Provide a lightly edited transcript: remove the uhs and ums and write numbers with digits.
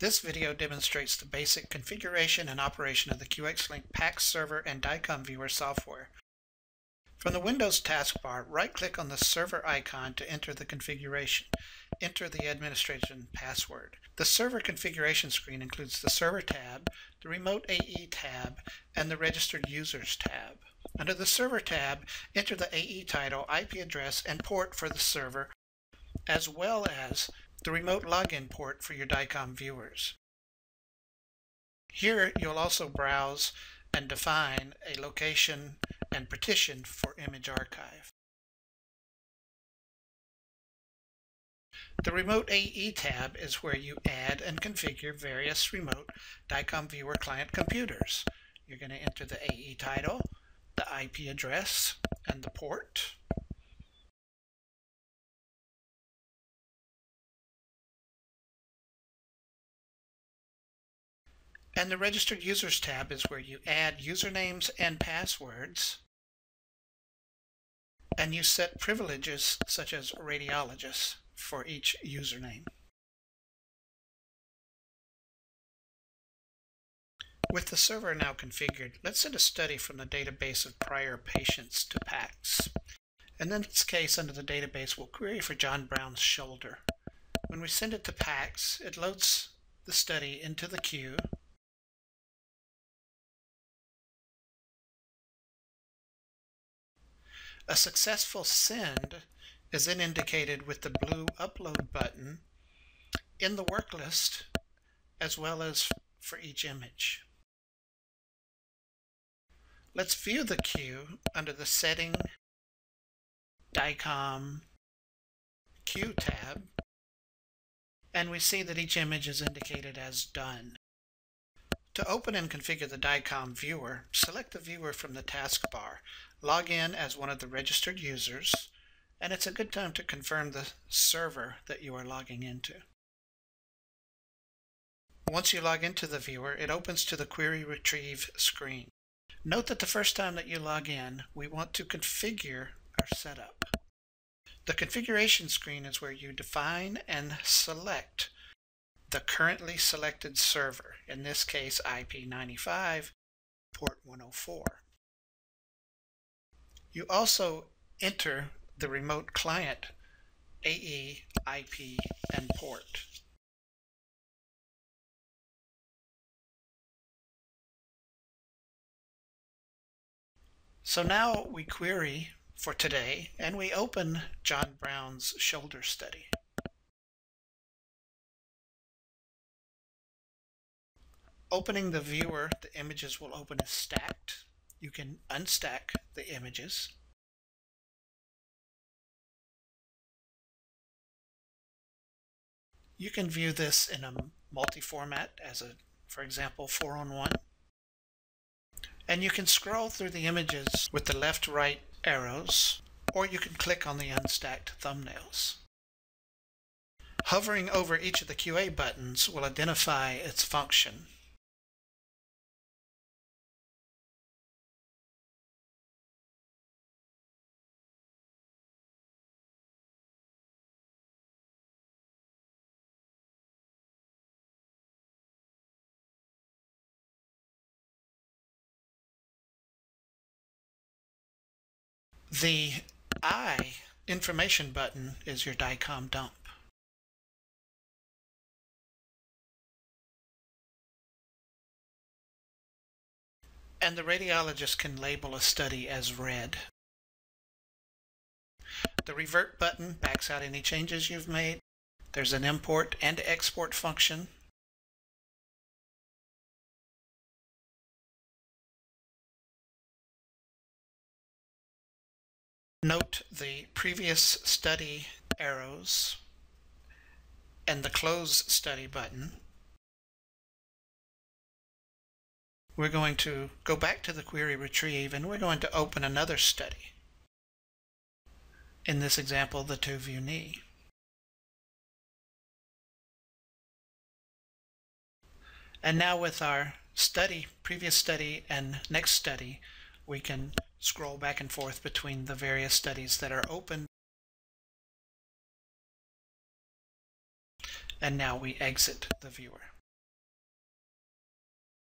This video demonstrates the basic configuration and operation of the QX-Link PAX server and DICOM viewer software. From the Windows taskbar, right-click on the server icon to enter the configuration. Enter the administration password. The server configuration screen includes the Server tab, the Remote AE tab, and the Registered Users tab. Under the Server tab, enter the AE title, IP address, and port for the server, as well as the remote login port for your DICOM viewers. Here you'll also browse and define a location and partition for image archive. The Remote AE tab is where you add and configure various remote DICOM viewer client computers. You're going to enter the AE title, the IP address, and the port. And the Registered Users tab is where you add usernames and passwords, and you set privileges such as radiologist for each username. With the server now configured, let's send a study from the database of prior patients to PAX. In this case, under the database, we'll query for John Brown's shoulder. When we send it to PAX, it loads the study into the queue. A successful send is then indicated with the blue upload button in the work list, as well as for each image. Let's view the queue under the Setting DICOM Queue tab, and we see that each image is indicated as done. To open and configure the DICOM viewer, select the viewer from the taskbar. Log in as one of the registered users, and it's a good time to confirm the server that you are logging into. Once you log into the viewer, it opens to the Query Retrieve screen. Note that the first time that you log in, we want to configure our setup. The configuration screen is where you define and select the currently selected server, in this case IP95, port 104. You also enter the remote client AE, IP, and port. So now we query for today, and we open John Brown's shoulder study. Opening the viewer, the images will open as stacked. You can unstack the images. You can view this in a multi-format as for example, 4:1. And you can scroll through the images with the left-right arrows, or you can click on the unstacked thumbnails. Hovering over each of the QA buttons will identify its function. The I information button is your DICOM dump. And the radiologist can label a study as read. The revert button backs out any changes you've made. There's an import and export function. Note the previous study arrows and the close study button. We're going to go back to the Query Retrieve, and we're going to open another study. In this example, the 2-view knee. And now with our study, previous study, and next study, we can scroll back and forth between the various studies that are open. And now we exit the viewer.